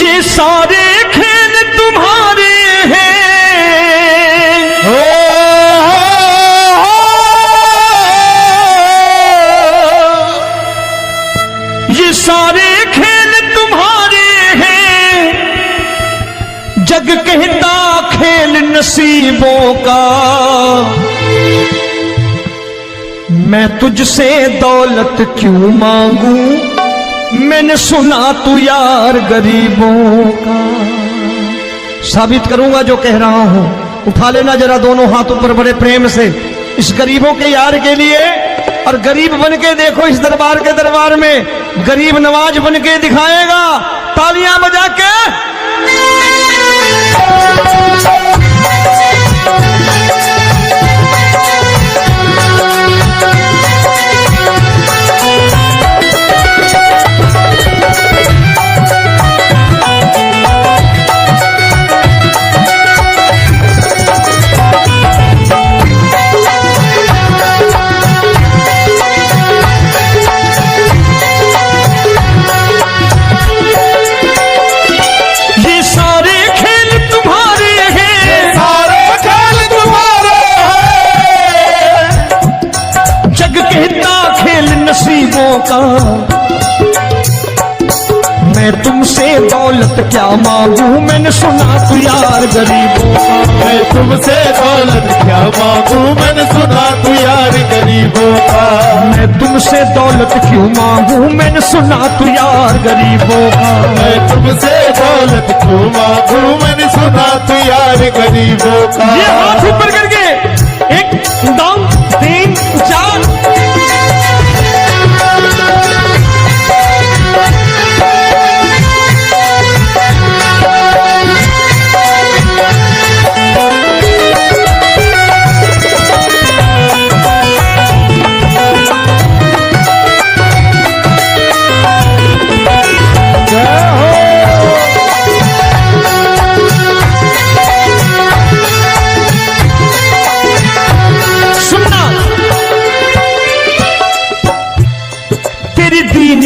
ये सारे खेल तुम्हारे हैं, ये सारे खेल तुम्हारे हैं, जग कहता खेल नसीबों का। मैं तुझसे दौलत क्यों मांगू, मैंने सुना तू यार गरीबों का। साबित करूंगा जो कह रहा हूं। उठा लेना जरा दोनों हाथ ऊपर बड़े प्रेम से इस गरीबों के यार के लिए, और गरीब बन के देखो इस दरबार के दरबार में गरीब नवाज बन के दिखाएगा, तालियां बजा के। नसीबों का मैं तुमसे दौलत क्या मांगू, मैंने सुना तू यार गरीबों का। मैं तुमसे दौलत क्या मांगू, मैंने सुना तू यार गरीबों का। मैं तुमसे दौलत क्यों मांगू, मैंने सुना तू यार गरीबों का। मैं तुमसे दौलत क्यों मांगू, मैंने सुना तू यार गरीबों का। ये हाथ ऊपर करके 1 2 3 4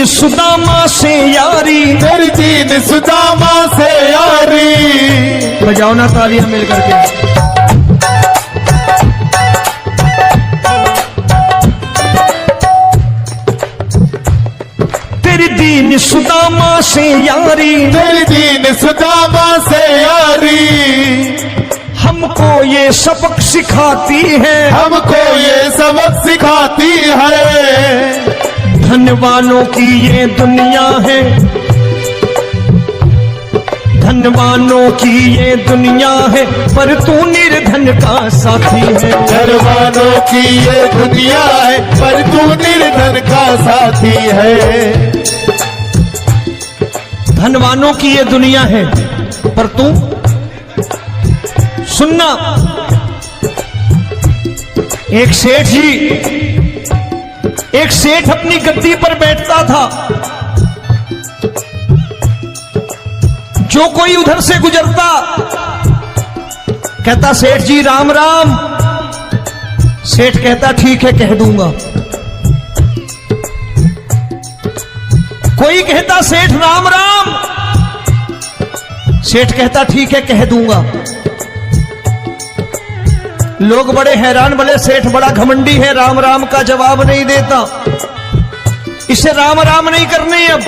सुदामा से यारी, तेरी दीन सुदामा से यारी। बजाओ ना तालियां मिल करके। तेरी दीन सुदामा से यारी, तेरी दीन सुदामा से यारी। हमको ये सबक सिखाती है, हमको ये सबक सिखाती है। धनवानों की ये दुनिया है, धनवानों की ये दुनिया है, पर तू निर्धन का साथी है। धनवानों की ये दुनिया है, पर तू निर्धन का साथी है। धनवानों की ये दुनिया है, पर तू सुनना। एक सेठ अपनी गद्दी पर बैठता था। जो कोई उधर से गुजरता कहता सेठ जी राम राम। सेठ कहता ठीक है कह दूंगा। कोई कहता सेठ राम राम। सेठ कहता ठीक है कह दूंगा। लोग बड़े हैरान, बोले सेठ बड़ा घमंडी है, राम राम का जवाब नहीं देता, इसे राम राम नहीं करने। अब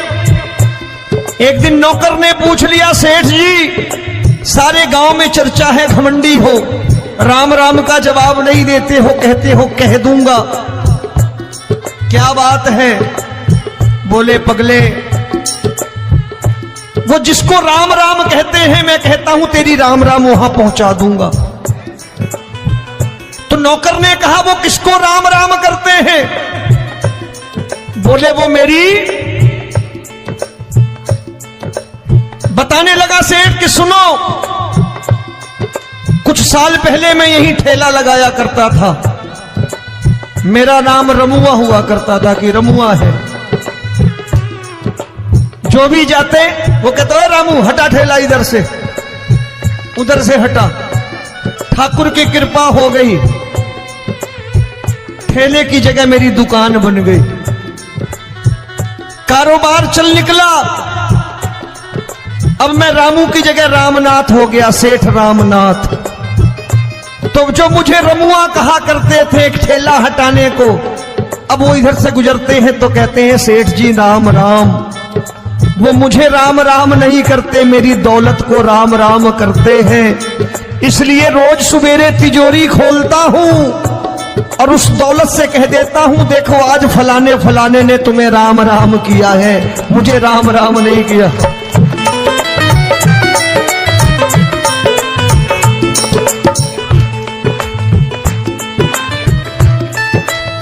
एक दिन नौकर ने पूछ लिया सेठ जी सारे गांव में चर्चा है घमंडी हो, राम राम का जवाब नहीं देते हो, कहते हो कह दूंगा, क्या बात है? बोले पगले वो जिसको राम राम कहते हैं मैं कहता हूं तेरी राम राम वहां पहुंचा दूंगा। तो नौकर ने कहा वो किसको राम राम करते हैं? बोले वो मेरी। बताने लगा सेठ कि सुनो, कुछ साल पहले मैं यही ठेला लगाया करता था, मेरा नाम रमुआ हुआ करता था कि रमुआ है। जो भी जाते वो कहते हैं रामू हटा ठेला इधर से, उधर से हटा। ठाकुर की कृपा हो गई, ठेले की जगह मेरी दुकान बन गई, कारोबार चल निकला। अब मैं रामू की जगह रामनाथ हो गया, सेठ रामनाथ। तो जो मुझे रमुआ कहा करते थे एक ठेला हटाने को, अब वो इधर से गुजरते हैं तो कहते हैं सेठ जी राम राम। वो मुझे राम राम नहीं करते, मेरी दौलत को राम राम करते हैं। इसलिए रोज सवेरे तिजोरी खोलता हूं और उस दौलत से कह देता हूं देखो आज फलाने फलाने ने तुम्हें राम राम किया है, मुझे राम राम नहीं किया।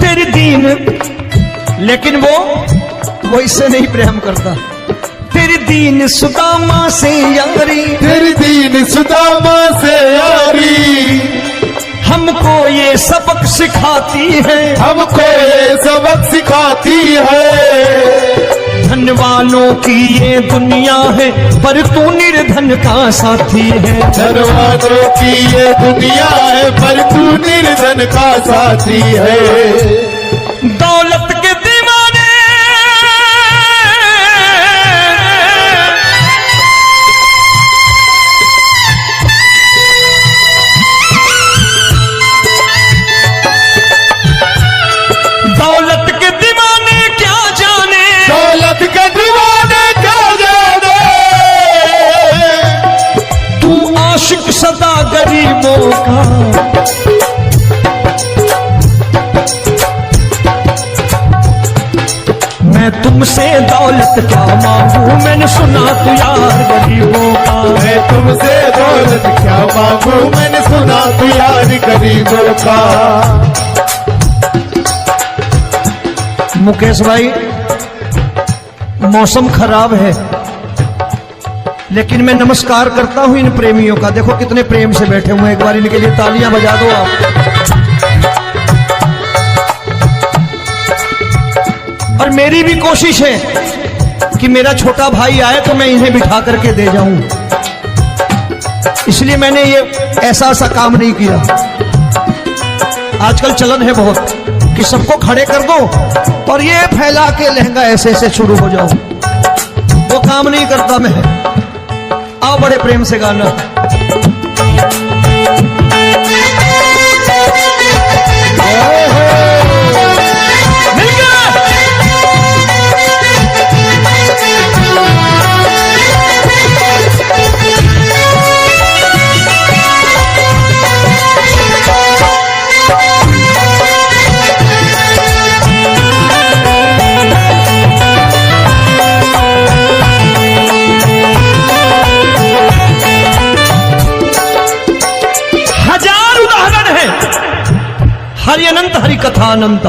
तेरी दीन, लेकिन वो इससे नहीं प्रेम करता। तेरी दीन सुदामा से यारी, तेरी दीन सुदामा से यारी, हमको ये सबक सिखाती है, हमको ये सबक सिखाती है। धन वालों की ये दुनिया है पर तू निर्धन का साथी है। धन वालों की ये दुनिया है पर तू निर्धन का साथी है। दौलत के दीवाने दौलत के दीवाने क्या जाने, दौलत के दीवाने क्या जाने, तू आशिक सदा गरीबों का। मैं तुमसे दौलत क्या मांगू, मैंने सुना तू यार गरीबों का। मैं तुमसे दौलत क्या मांगू, मैंने सुना तू यार गरीबों का। मुकेश भाई मौसम खराब है, लेकिन मैं नमस्कार करता हूं इन प्रेमियों का। देखो कितने प्रेम से बैठे हुए हैं, एक बार इनके लिए तालियां बजा दो आप। और मेरी भी कोशिश है कि मेरा छोटा भाई आए तो मैं इन्हें बिठा करके दे जाऊं, इसलिए मैंने ये ऐसा काम नहीं किया। आजकल चलन है बहुत कि सबको खड़े कर दो और ये फैला के लहंगा ऐसे ऐसे शुरू हो जाओ, वो काम नहीं करता मैं। आओ बड़े प्रेम से गाना। हरि अनंत हरि कथा अनंत।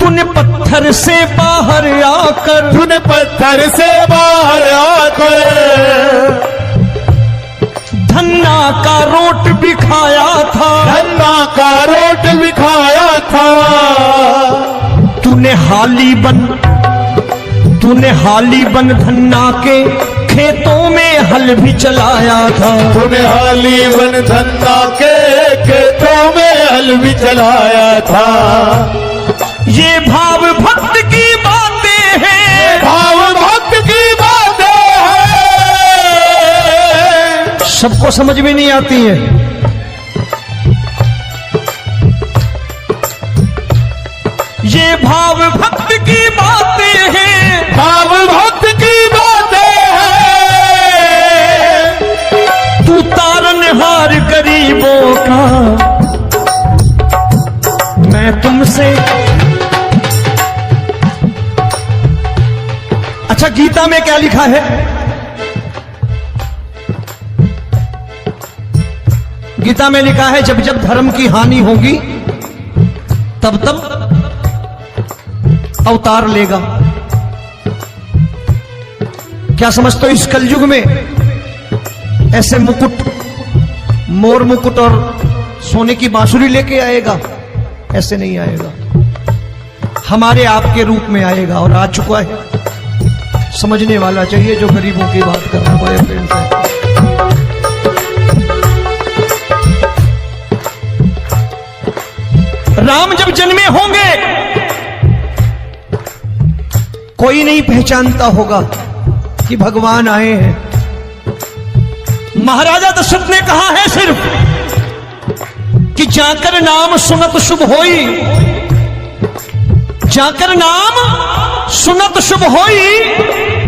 तूने पत्थर से बाहर आकर, तूने पत्थर से बाहर आकर धन्ना का रोट भी खाया था, धन्ना का रोट भी खाया था। तूने हाली बन धन्ना के खेतों में हल भी चलाया था। तूने हाली बन धन्ना के खेतों में हल भी चलाया था। ये भाव भक्त की बातें हैं, भाव भक्त की बातें हैं, सबको समझ में नहीं आती है। ये भाव भक्त की बातें हैं, भाव भक्त की बातें हैं। तू तारनहार गरीबों का, मैं तुमसे। अच्छा गीता में क्या लिखा है? गीता में लिखा है जब जब धर्म की हानि होगी तब तब अवतार लेगा। क्या समझते हो इस कलयुग में ऐसे मुकुट, मोर मुकुट और सोने की बांसुरी लेके आएगा? ऐसे नहीं आएगा, हमारे आपके रूप में आएगा और आ चुका है। समझने वाला चाहिए जो गरीबों की बात कर रहा है बड़े प्रेम से। राम जब जन्मे होंगे कोई नहीं पहचानता होगा, कि भगवान आए हैं। महाराजा दशरथ ने कहा है सिर्फ कि जाकर नाम सुनत शुभ होई, जाकर नाम सुनत शुभ होई,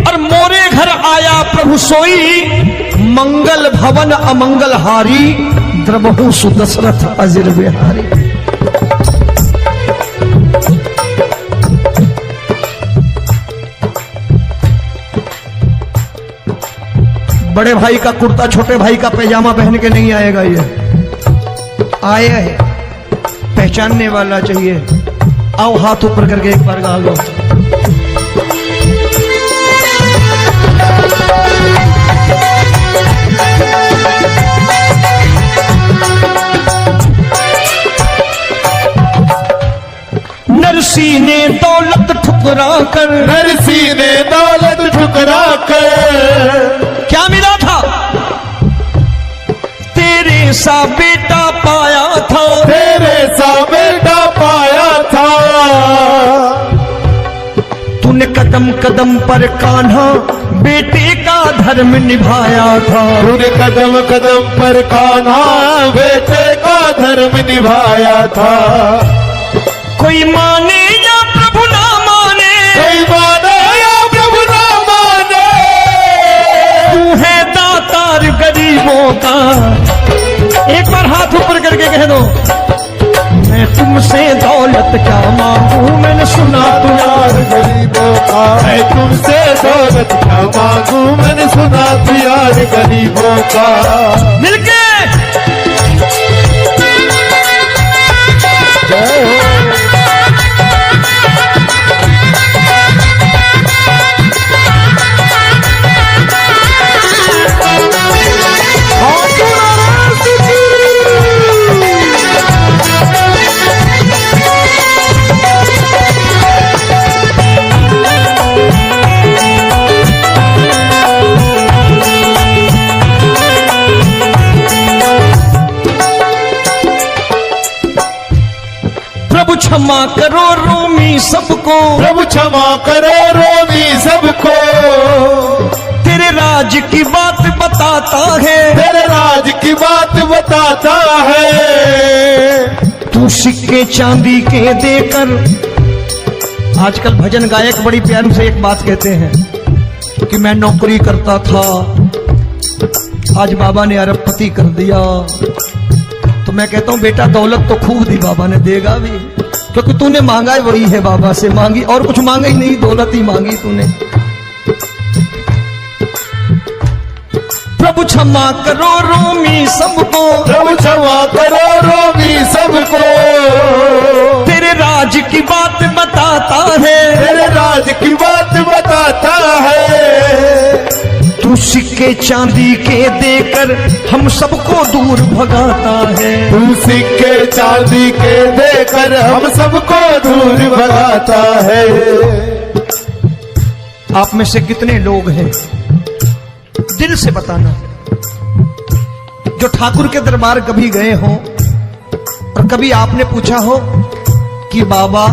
और मोरे घर आया प्रभु सोई, मंगल भवन अमंगल हारी, द्रबहु सुदशरथ अजिर बिहारी। बड़े भाई का कुर्ता छोटे भाई का पैजामा पहन के नहीं आएगा, ये आया है पहचानने वाला चाहिए। आओ हाथ ऊपर करके एक बार गा लो। नरसी ने दौलत ठुकरा कर, नरसी ने दौलत ठुकरा कर, क्या मिला था? तेरे सा बेटा पाया था, तेरे सा बेटा पाया था। तूने कदम कदम पर कान्हा बेटे का धर्म निभाया था, तूने कदम कदम पर कान्हा बेटे का धर्म निभाया था। कोई माने या प्रभु ना माने, कोई माने या प्रभु ना माने, तू है दातार गरीबों का। एक बार हाथ ऊपर करके कह दो, मैं तुमसे दौलत क्या मांगू, मैंने सुना तू यार गरीबों का। मैं तुमसे दौलत क्या मांगू, मैंने सुना तू यार गरीबों का। मिलके जय हो। प्रभु क्षमा करो रोमी सबको, प्रभु क्षमा करो रोमी सबको। तेरे राज की बात बताता है, तेरे राज की बात बताता है। तू सिक्के चांदी के देकर। आजकल भजन गायक बड़ी प्यार से एक बात कहते हैं कि मैं नौकरी करता था, आज बाबा ने अरबपति कर दिया। तो मैं कहता हूं बेटा दौलत तो खूब दी बाबा ने, देगा भी, क्योंकि तूने मांगा ही वही है बाबा से, मांगी और कुछ मांगा ही नहीं, दौलत ही मांगी तूने। प्रभु क्षमा करो रोमी सबको, प्रभु क्षमा करो रोमी सबको। तेरे राज की बात बताता है, तेरे राज की बात बताता है। तू सिक्के चांदी के देकर हम सबको दूर भगाता है। तू सिक्के चांदी के देकर हम सबको दूर भगाता है। आप में से कितने लोग हैं, दिल से बताना, जो ठाकुर के दरबार कभी गए हो और कभी आपने पूछा हो कि बाबा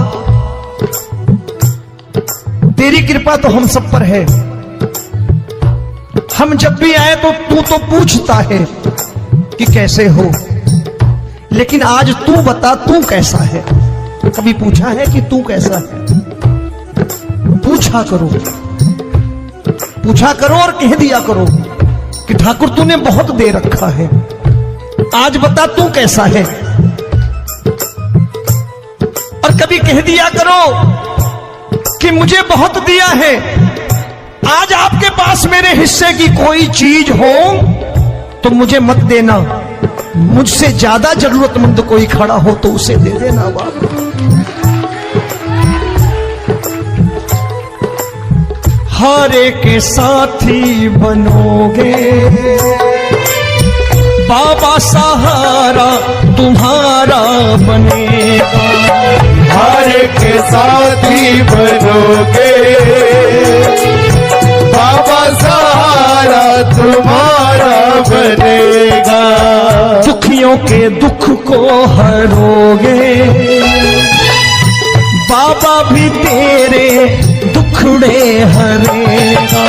तेरी कृपा तो हम सब पर है, हम जब भी आए तो तू तो पूछता है कि कैसे हो, लेकिन आज तू बता तू कैसा है। कभी पूछा है कि तू कैसा है? पूछा करो, पूछा करो और कह दिया करो कि ठाकुर तूने बहुत दे रखा है, आज बता तू कैसा है। और कभी कह दिया करो कि मुझे बहुत दिया है, आज आपके पास मेरे हिस्से की कोई चीज हो तो मुझे मत देना, मुझसे ज्यादा जरूरतमंद कोई खड़ा हो तो उसे दे देना। बाबा हारे के साथी बनोगे, बाबा सहारा तुम्हारा बनेगा। हारे के साथी बनोगे, बाबा सहारा तुम्हारा बनेगा। दुखियों के दुख को हरोगे, बाबा भी तेरे दुखड़े हरेगा।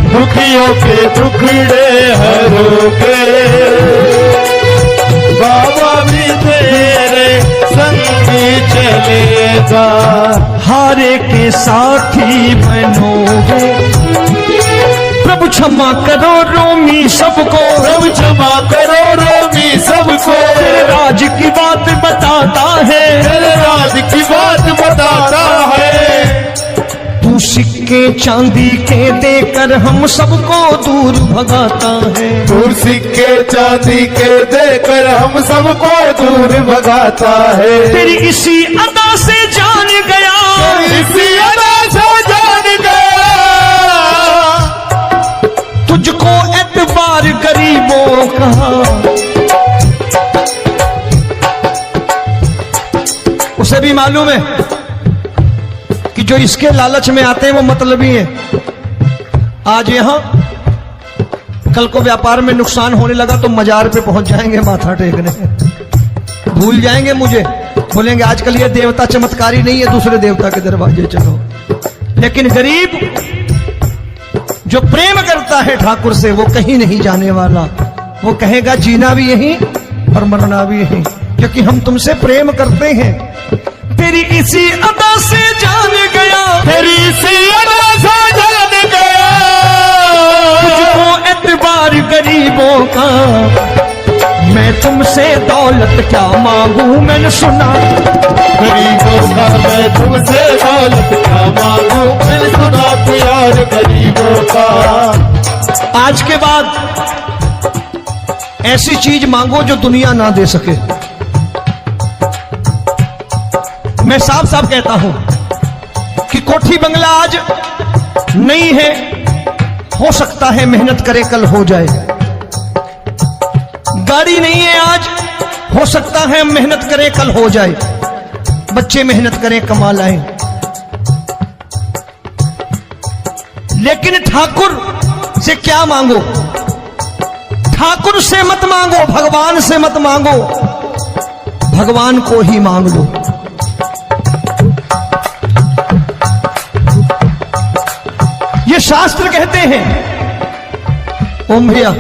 दुखियों के दुखड़े हरोगे, बाबा भी तेरे संगी चलेगा। हारे के साथी बनोगे, प्रभु क्षमा करो रोमी सबको, प्रभु क्षमा करो रोमी सबको, तेरे राज की बात बताता है, तेरे राज की बात बताता है। तू सिक्के चांदी के देकर हम सबको दूर भगाता है, दूर सिक्के चांदी के देकर हम सबको दूर भगाता है। तेरी इसी अदा से जान गया, इसी अदा से जान गया, तुझको एतबार गरीबों का। उसे भी मालूम है कि जो इसके लालच में आते हैं वो मतलबी हैं। आज यहां कल को व्यापार में नुकसान होने लगा तो मजार पे पहुंच जाएंगे माथा टेकने, भूल जाएंगे मुझे, बोलेंगे आजकल ये देवता चमत्कारी नहीं है, दूसरे देवता के दरवाजे चलो। लेकिन गरीब जो प्रेम करता है ठाकुर से वो कहीं नहीं जाने वाला, वो कहेगा जीना भी यहीं और मरना भी यहीं, क्योंकि हम तुमसे प्रेम करते हैं। तेरी इसी अदा से जान गया, तेरी इसी अदा से जान गया, तुझको एतबार गरीबों का। मैं तुमसे दौलत क्या मांगू, मैंने सुना गरीबों का मैं तुमसे दौलत क्या मांगू, मैंने सुना प्यार गरीबों का। आज के बाद ऐसी चीज मांगो जो दुनिया ना दे सके। मैं साफ साफ कहता हूं कि कोठी बंगला आज नहीं है, हो सकता है मेहनत करे कल हो जाए। गाड़ी नहीं है आज, हो सकता है मेहनत करें कल हो जाए। बच्चे मेहनत करें कमा लाएं, लेकिन ठाकुर से क्या मांगो? ठाकुर से मत मांगो, भगवान से मत मांगो, भगवान को ही मांग लो। ये शास्त्र कहते हैं, ओम भैया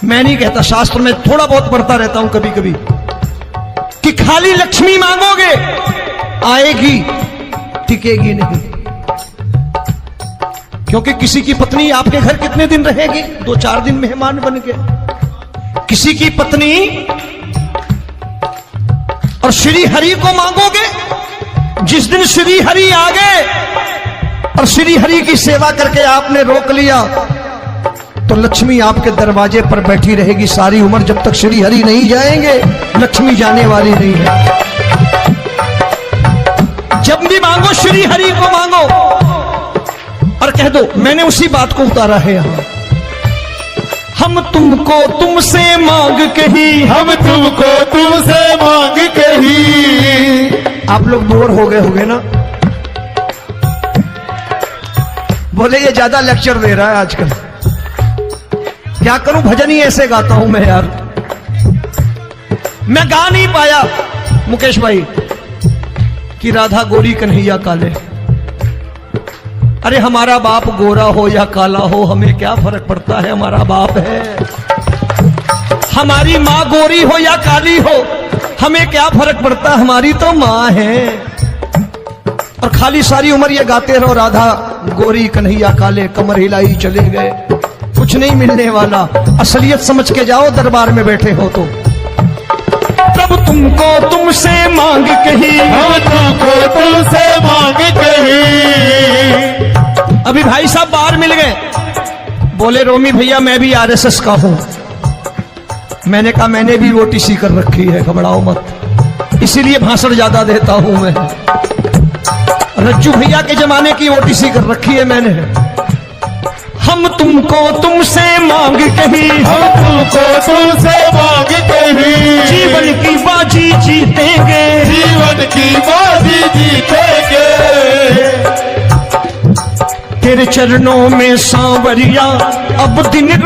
मैं नहीं कहता, शास्त्र में थोड़ा बहुत पढ़ता रहता हूं कभी कभी, कि खाली लक्ष्मी मांगोगे आएगी, टिकेगी नहीं। क्योंकि किसी की पत्नी आपके घर कितने दिन रहेगी? 2-4 दिन मेहमान बन के। किसी की पत्नी और श्री हरि को मांगोगे, जिस दिन श्री हरि आ गए और श्री हरि की सेवा करके आपने रोक लिया तो लक्ष्मी आपके दरवाजे पर बैठी रहेगी सारी उम्र, जब तक श्री हरि नहीं जाएंगे लक्ष्मी जाने वाली नहीं है। जब भी मांगो श्री हरि को मांगो और कह दो मैंने उसी बात को उतारा है यहां, हम तुमको तुमसे मांग कही, हम तुमको तुमसे मांग कही। आप लोग बोर हो गए होंगे ना, बोले ये ज्यादा लेक्चर दे रहा है आजकल। क्या करूं, भजन ही ऐसे गाता हूं मैं यार। मैं गा नहीं पाया मुकेश भाई कि राधा गोरी कन्हैया काले। अरे हमारा बाप गोरा हो या काला हो हमें क्या फर्क पड़ता है, हमारा बाप है। हमारी माँ गोरी हो या काली हो हमें क्या फर्क पड़ता, हमारी तो माँ है। और खाली सारी उम्र ये गाते रहो राधा गोरी कन्हैया काले, कमर हिलाई चले गए, कुछ नहीं मिलने वाला। असलियत समझ के जाओ दरबार में बैठे हो तो। प्रभु तुमको तुमसे मांग कही, हम तुमको तुमसे मांग कही। अभी भाई साहब बाहर मिल गए, बोले रोमी भैया मैं भी आरएसएस का हूं। मैंने कहा मैंने भी ओटीसी कर रखी है, घबराओ मत, इसीलिए भाषण ज्यादा देता हूं मैं। रज्जू भैया के जमाने की ओटीसी कर रखी है मैंने। हम तुमको तुमसे मांग कही, हम तुमको तुमसे मांग कही। जीवन की बाजी जीतेंगे, जीवन की बाजी जीतेंगे। तेरे चरणों में सांवरिया अब दिन